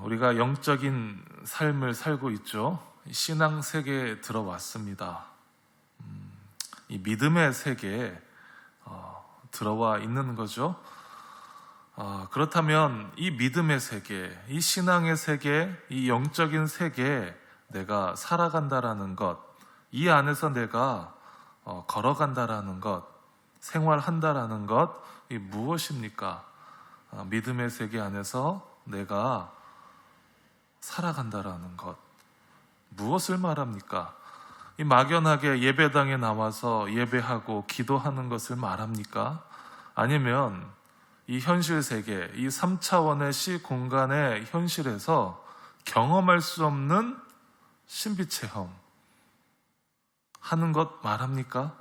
우리가 영적인 삶을 살고 있죠. 신앙 세계에 들어왔습니다. 이 믿음의 세계에 들어와 있는 거죠. 그렇다면 이 믿음의 세계, 이 신앙의 세계, 이 영적인 세계에 내가 살아간다라는 것, 이 안에서 내가 걸어간다라는 것, 생활한다라는 것, 이 무엇입니까? 믿음의 세계 안에서 내가 살아간다라는 것, 무엇을 말합니까? 이 막연하게 예배당에 나와서 예배하고 기도하는 것을 말합니까? 아니면 이 현실 세계, 이 3차원의 시 공간의 현실에서 경험할 수 없는 신비 체험 하는 것 말합니까?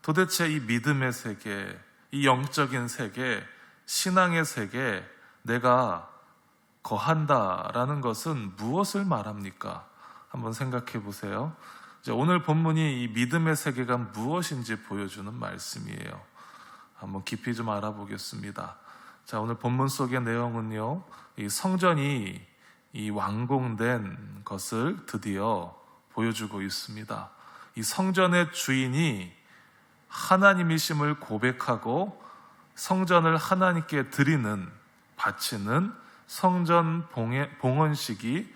도대체 이 믿음의 세계, 이 영적인 세계, 신앙의 세계, 내가 거한다라는 것은 무엇을 말합니까? 한번 생각해 보세요. 오늘 본문이 이 믿음의 세계가 무엇인지 보여주는 말씀이에요. 한번 깊이 좀 알아보겠습니다. 자, 오늘 본문 속의 내용은요, 이 성전이 이 완공된 것을 드디어 보여주고 있습니다. 이 성전의 주인이 하나님이심을 고백하고 성전을 하나님께 드리는, 바치는 성전 봉헌식이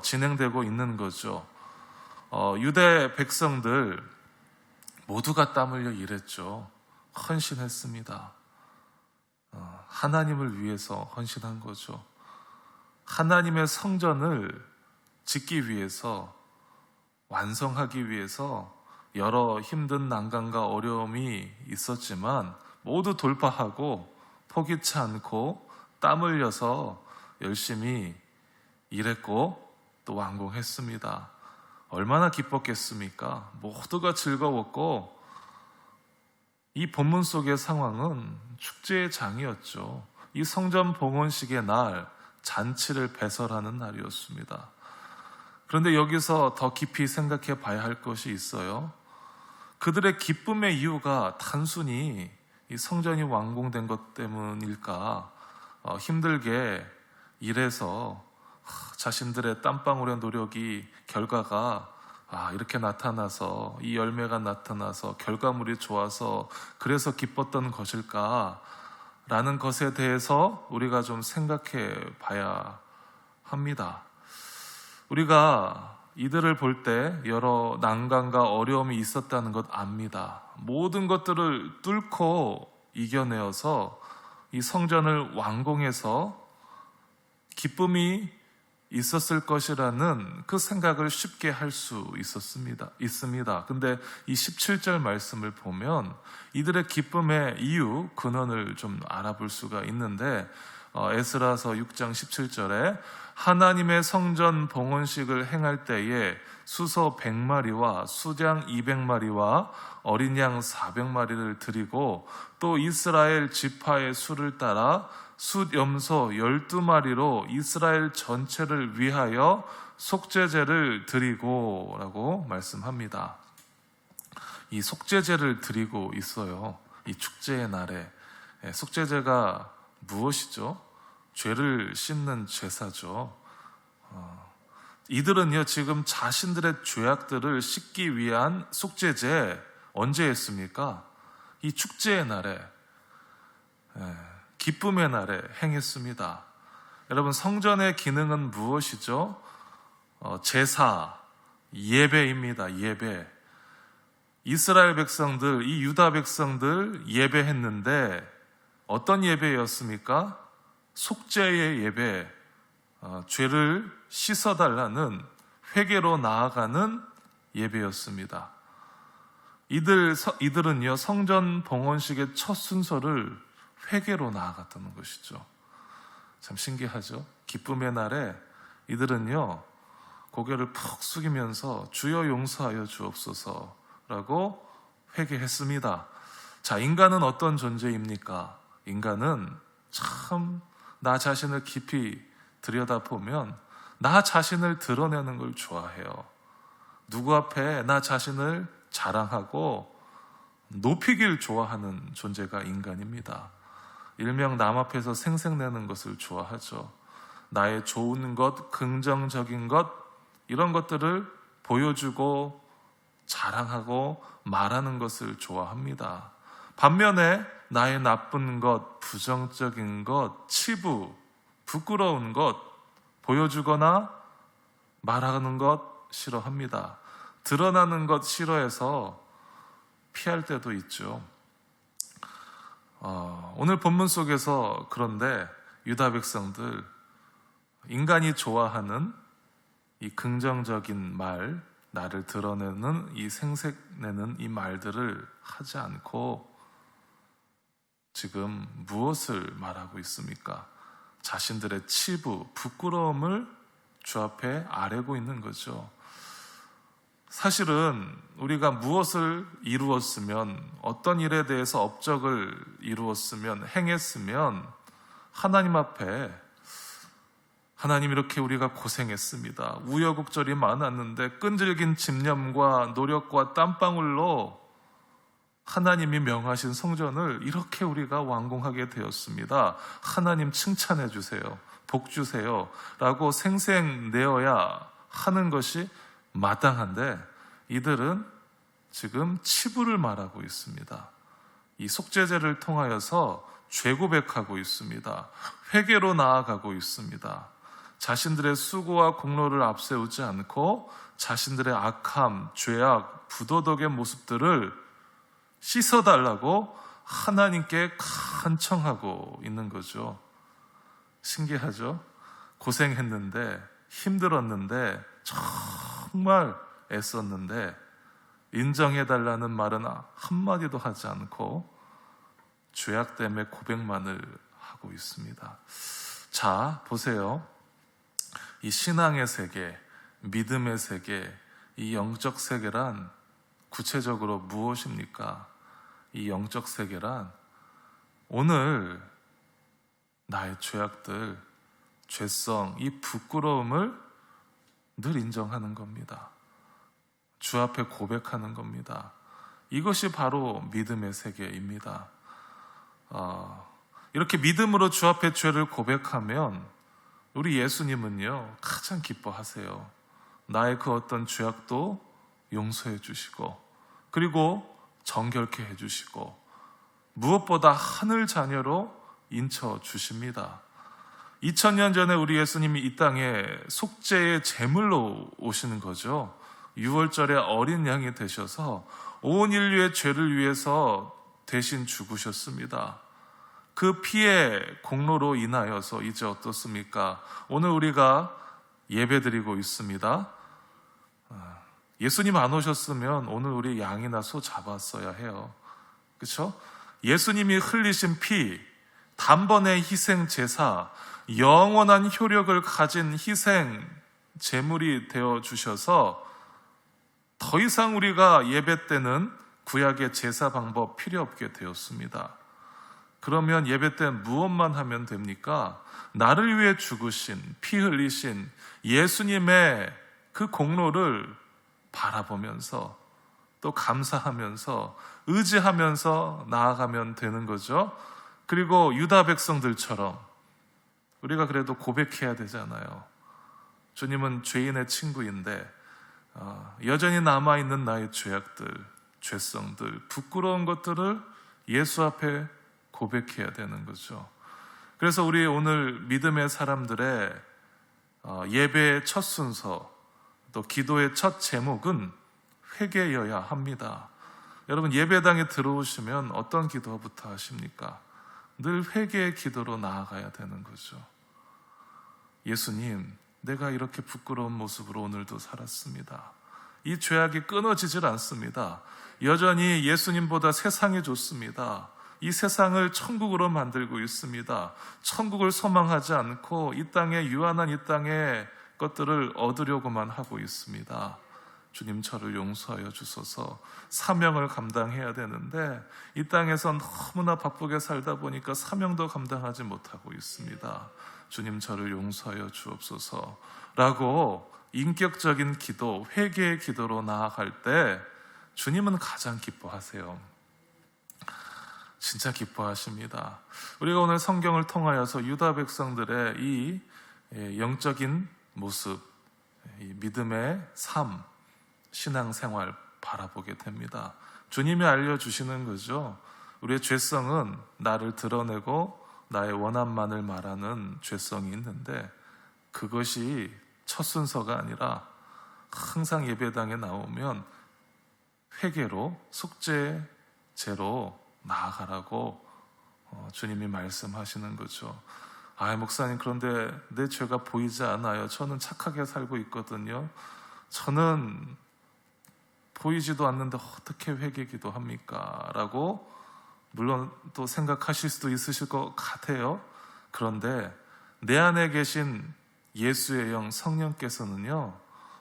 진행되고 있는 거죠. 유대 백성들 모두가 땀 흘려 일했죠. 헌신했습니다. 하나님을 위해서 헌신한 거죠. 하나님의 성전을 짓기 위해서, 완성하기 위해서 여러 힘든 난관과 어려움이 있었지만 모두 돌파하고 포기치 않고 땀 흘려서 열심히 일했고 또 완공했습니다. 얼마나 기뻤겠습니까? 모두가 즐거웠고, 이 본문 속의 상황은 축제의 장이었죠. 이 성전 봉헌식의 날, 잔치를 배설하는 날이었습니다. 그런데 여기서 더 깊이 생각해 봐야 할 것이 있어요. 그들의 기쁨의 이유가 단순히 이 성전이 완공된 것 때문일까? 힘들게 일해서 자신들의 땀방울의 노력이 결과가 이렇게 나타나서, 이 열매가 나타나서 결과물이 좋아서 그래서 기뻤던 것일까? 라는 것에 대해서 우리가 좀 생각해 봐야 합니다. 우리가 이들을 볼 때 여러 난관과 어려움이 있었다는 것 압니다. 모든 것들을 뚫고 이겨내어서 이 성전을 완공해서 기쁨이 있었을 것이라는 그 생각을 쉽게 할 수 있습니다. 근데 이 17절 말씀을 보면 이들의 기쁨의 이유, 근원을 좀 알아볼 수가 있는데, 에스라서 6장 17절에 하나님의 성전 봉헌식을 행할 때에 수소 100마리와 수장 200마리와 어린 양 400마리를 드리고 또 이스라엘 지파의 수를 따라 숫염소 12마리로 이스라엘 전체를 위하여 속죄제를 드리고 라고 말씀합니다. 이 속죄제를 드리고 있어요. 이 축제의 날에. 속죄제가 무엇이죠? 죄를 씻는 제사죠. 이들은요, 지금 자신들의 죄악들을 씻기 위한 속죄제 언제 했습니까? 이 축제의 날에, 기쁨의 날에 행했습니다. 여러분, 성전의 기능은 무엇이죠? 제사, 예배입니다. 예배. 이스라엘 백성들, 이 유다 백성들 예배했는데 어떤 예배였습니까? 속죄의 예배, 죄를 씻어달라는, 회개로 나아가는 예배였습니다. 이들은요, 성전 봉헌식의 첫 순서를 회개로 나아갔다는 것이죠. 참 신기하죠? 기쁨의 날에 이들은요, 고개를 푹 숙이면서 주여 용서하여 주옵소서라고 회개했습니다. 자, 인간은 어떤 존재입니까? 인간은 참 나 자신을 깊이 들여다보면 나 자신을 드러내는 걸 좋아해요. 누구 앞에 나 자신을 자랑하고 높이길 좋아하는 존재가 인간입니다. 일명 남 앞에서 생색내는 것을 좋아하죠. 나의 좋은 것, 긍정적인 것, 이런 것들을 보여주고 자랑하고 말하는 것을 좋아합니다. 반면에 나의 나쁜 것, 부정적인 것, 치부, 부끄러운 것 보여주거나 말하는 것 싫어합니다. 드러나는 것 싫어해서 피할 때도 있죠. 오늘 본문 속에서 그런데 유다 백성들, 인간이 좋아하는 이 긍정적인 말, 나를 드러내는 이 생색내는 이 말들을 하지 않고 지금 무엇을 말하고 있습니까? 자신들의 치부, 부끄러움을 주 앞에 아뢰고 있는 거죠. 사실은 우리가 무엇을 이루었으면, 어떤 일에 대해서 업적을 이루었으면, 행했으면 하나님 앞에, 하나님 이렇게 우리가 고생했습니다. 우여곡절이 많았는데 끈질긴 집념과 노력과 땀방울로 하나님이 명하신 성전을 이렇게 우리가 완공하게 되었습니다. 하나님 칭찬해 주세요. 복 주세요. 라고 생생내어야 하는 것이 마땅한데 이들은 지금 치부를 말하고 있습니다. 이 속죄제를 통하여서 죄 고백하고 있습니다. 회개로 나아가고 있습니다. 자신들의 수고와 공로를 앞세우지 않고 자신들의 악함, 죄악, 부도덕의 모습들을 씻어달라고 하나님께 간청하고 있는 거죠. 신기하죠? 고생했는데, 힘들었는데, 정말 애썼는데 인정해달라는 말은 한마디도 하지 않고 죄악 때문에 고백만을 하고 있습니다. 자, 보세요. 이 신앙의 세계, 믿음의 세계, 이 영적 세계란 구체적으로 무엇입니까? 이 영적 세계란 오늘 나의 죄악들, 죄성, 이 부끄러움을 늘 인정하는 겁니다. 주 앞에 고백하는 겁니다. 이것이 바로 믿음의 세계입니다. 이렇게 믿음으로 주 앞에 죄를 고백하면 우리 예수님은요 가장 기뻐하세요. 나의 그 어떤 죄악도 용서해 주시고 그리고 정결케 해 주시고 무엇보다 하늘 자녀로 인쳐 주십니다. 2000년 전에 우리 예수님이 이 땅에 속죄의 제물로 오시는 거죠. 6월절에 어린 양이 되셔서 온 인류의 죄를 위해서 대신 죽으셨습니다. 그 피의 공로로 인하여서 이제 어떻습니까? 오늘 우리가 예배드리고 있습니다. 예수님 안 오셨으면 오늘 우리 양이나 소 잡았어야 해요. 그렇죠? 예수님이 흘리신 피, 단번의 희생 제사, 영원한 효력을 가진 희생 제물이 되어 주셔서 더 이상 우리가 예배 때는 구약의 제사 방법 필요 없게 되었습니다. 그러면 예배 때 무엇만 하면 됩니까? 나를 위해 죽으신, 피 흘리신 예수님의 그 공로를 바라보면서 또 감사하면서 의지하면서 나아가면 되는 거죠. 그리고 유다 백성들처럼 우리가 그래도 고백해야 되잖아요. 주님은 죄인의 친구인데 여전히 남아있는 나의 죄악들, 죄성들, 부끄러운 것들을 예수 앞에 고백해야 되는 거죠. 그래서 우리 오늘 믿음의 사람들의 예배의 첫 순서, 또 기도의 첫 제목은 회개여야 합니다. 여러분 예배당에 들어오시면 어떤 기도부터 하십니까? 늘 회개의 기도로 나아가야 되는 거죠. 예수님, 내가 이렇게 부끄러운 모습으로 오늘도 살았습니다. 이 죄악이 끊어지질 않습니다. 여전히 예수님보다 세상이 좋습니다. 이 세상을 천국으로 만들고 있습니다. 천국을 소망하지 않고 이 땅에 유한한 이 땅의 것들을 얻으려고만 하고 있습니다. 주님 저를 용서하여 주소서. 사명을 감당해야 되는데 이 땅에서 너무나 바쁘게 살다 보니까 사명도 감당하지 못하고 있습니다. 주님 저를 용서하여 주옵소서 라고 인격적인 기도, 회개의 기도로 나아갈 때 주님은 가장 기뻐하세요. 진짜 기뻐하십니다. 우리가 오늘 성경을 통하여서 유다 백성들의 이 영적인 모습, 이 믿음의 삶, 신앙생활 바라보게 됩니다. 주님이 알려주시는 거죠. 우리의 죄성은 나를 드러내고 나의 원함만을 말하는 죄성이 있는데, 그것이 첫 순서가 아니라 항상 예배당에 나오면 회개로, 속죄제로 나아가라고 주님이 말씀하시는 거죠. 목사님, 그런데 내 죄가 보이지 않아요. 저는 착하게 살고 있거든요. 저는 보이지도 않는데 어떻게 회개기도 합니까? 라고 물론 또 생각하실 수도 있으실 것 같아요. 그런데 내 안에 계신 예수의 영 성령께서는요,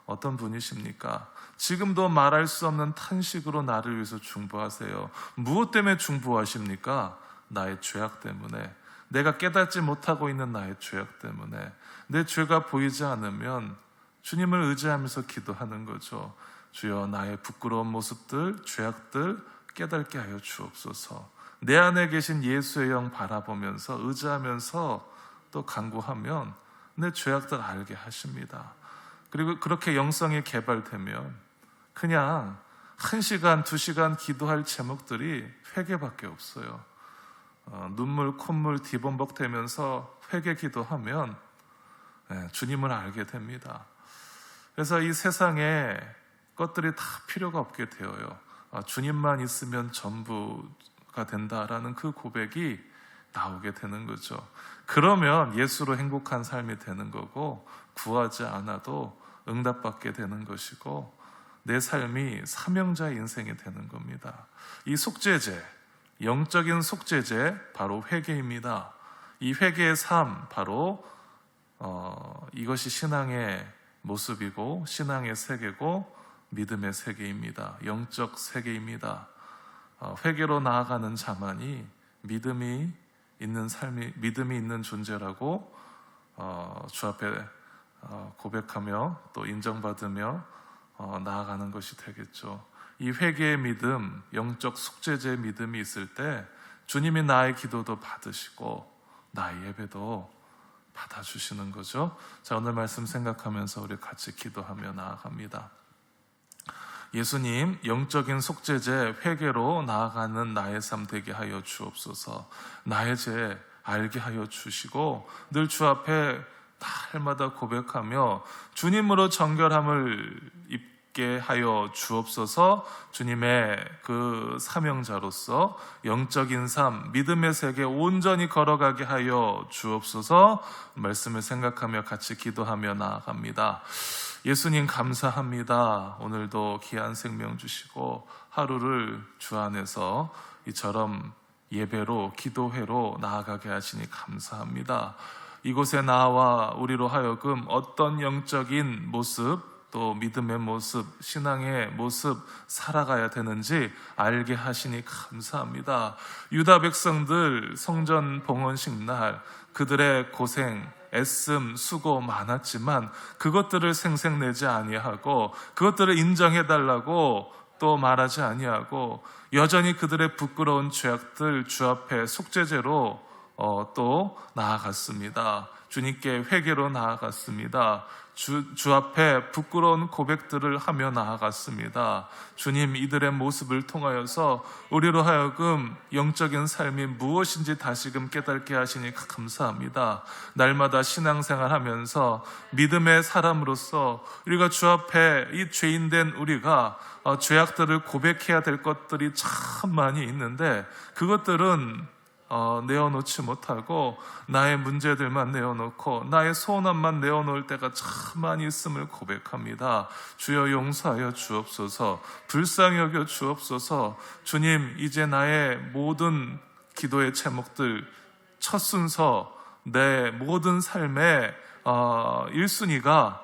어떤 분이십니까? 지금도 말할 수 없는 탄식으로 나를 위해서 중보하세요. 무엇 때문에 중보하십니까? 나의 죄악 때문에, 내가 깨닫지 못하고 있는 나의 죄악 때문에. 내 죄가 보이지 않으면 주님을 의지하면서 기도하는 거죠. 주여, 나의 부끄러운 모습들, 죄악들 깨닫게 하여 주옵소서. 내 안에 계신 예수의 영 바라보면서 의지하면서 또 간구하면 내 죄악들 알게 하십니다. 그리고 그렇게 영성이 개발되면 그냥 1시간, 2시간 기도할 제목들이 회개밖에 없어요. 눈물, 콧물 뒤범벅 되면서 회개 기도하면 주님을 알게 됩니다. 그래서 이 세상에 것들이 다 필요가 없게 되어요. 주님만 있으면 전부가 된다라는 그 고백이 나오게 되는 거죠. 그러면 예수로 행복한 삶이 되는 거고, 구하지 않아도 응답받게 되는 것이고, 내 삶이 사명자의 인생이 되는 겁니다. 이 속죄제, 영적인 속죄제, 바로 회개입니다. 이 회개의 삶, 바로 이것이 신앙의 모습이고 신앙의 세계고 믿음의 세계입니다. 영적 세계입니다. 회개로 나아가는 자만이 믿음이 있는 삶이, 믿음이 있는 존재라고 주 앞에 고백하며 또 인정받으며 나아가는 것이 되겠죠. 이 회개의 믿음, 영적 속죄제의 믿음이 있을 때 주님이 나의 기도도 받으시고 나의 예배도 받아주시는 거죠. 자, 오늘 말씀 생각하면서 우리 같이 기도하며 나아갑니다. 예수님, 영적인 속죄제 회개로 나아가는 나의 삶 되게 하여 주옵소서. 나의 죄 알게 하여 주시고 늘 주 앞에 날마다 고백하며 주님으로 정결함을 입게 하여 주옵소서. 주님의 그 사명자로서 영적인 삶, 믿음의 세계 온전히 걸어가게 하여 주옵소서. 말씀을 생각하며 같이 기도하며 나아갑니다. 예수님 감사합니다. 오늘도 귀한 생명 주시고 하루를 주 안에서 이처럼 예배로, 기도회로 나아가게 하시니 감사합니다. 이곳에 나와 우리로 하여금 어떤 영적인 모습, 또 믿음의 모습, 신앙의 모습 살아가야 되는지 알게 하시니 감사합니다. 유다 백성들 성전 봉헌식 날 그들의 고생, 애씀, 수고 많았지만 그것들을 생색내지 아니하고 그것들을 인정해달라고 또 말하지 아니하고 여전히 그들의 부끄러운 죄악들 주 앞에 속죄제로 또 나아갔습니다. 주님께 회개로 나아갔습니다. 주 앞에 부끄러운 고백들을 하며 나아갔습니다. 주님, 이들의 모습을 통하여서 우리로 하여금 영적인 삶이 무엇인지 다시금 깨닫게 하시니 감사합니다. 날마다 신앙생활 하면서 믿음의 사람으로서 우리가 주 앞에 이 죄인된 우리가 죄악들을 고백해야 될 것들이 참 많이 있는데 그것들은 내어놓지 못하고 나의 문제들만 내어놓고 나의 소원함만 내어놓을 때가 참 많이 있음을 고백합니다. 주여 용서하여 주옵소서. 불쌍히 여겨 주옵소서. 주님, 이제 나의 모든 기도의 제목들 첫 순서, 내 모든 삶의 1순위가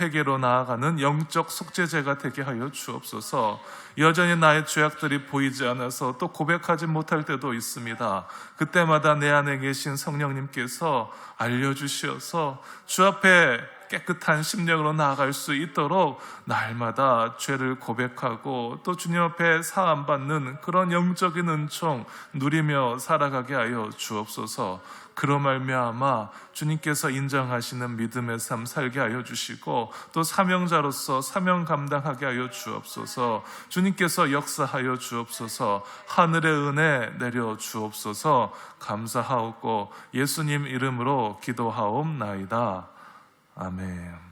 회개로 나아가는 영적 속죄제가 되게 하여 주옵소서. 여전히 나의 죄악들이 보이지 않아서 또 고백하지 못할 때도 있습니다. 그때마다 내 안에 계신 성령님께서 알려주시어서 주 앞에 깨끗한 심령으로 나아갈 수 있도록 날마다 죄를 고백하고 또 주님 앞에 사함받는 그런 영적인 은총 누리며 살아가게 하여 주옵소서. 그로 말미암아 주님께서 인정하시는 믿음의 삶 살게 하여 주시고 또 사명자로서 사명 감당하게 하여 주옵소서. 주님께서 역사하여 주옵소서. 하늘의 은혜 내려 주옵소서. 감사하옵고 예수님 이름으로 기도하옵나이다. 아멘.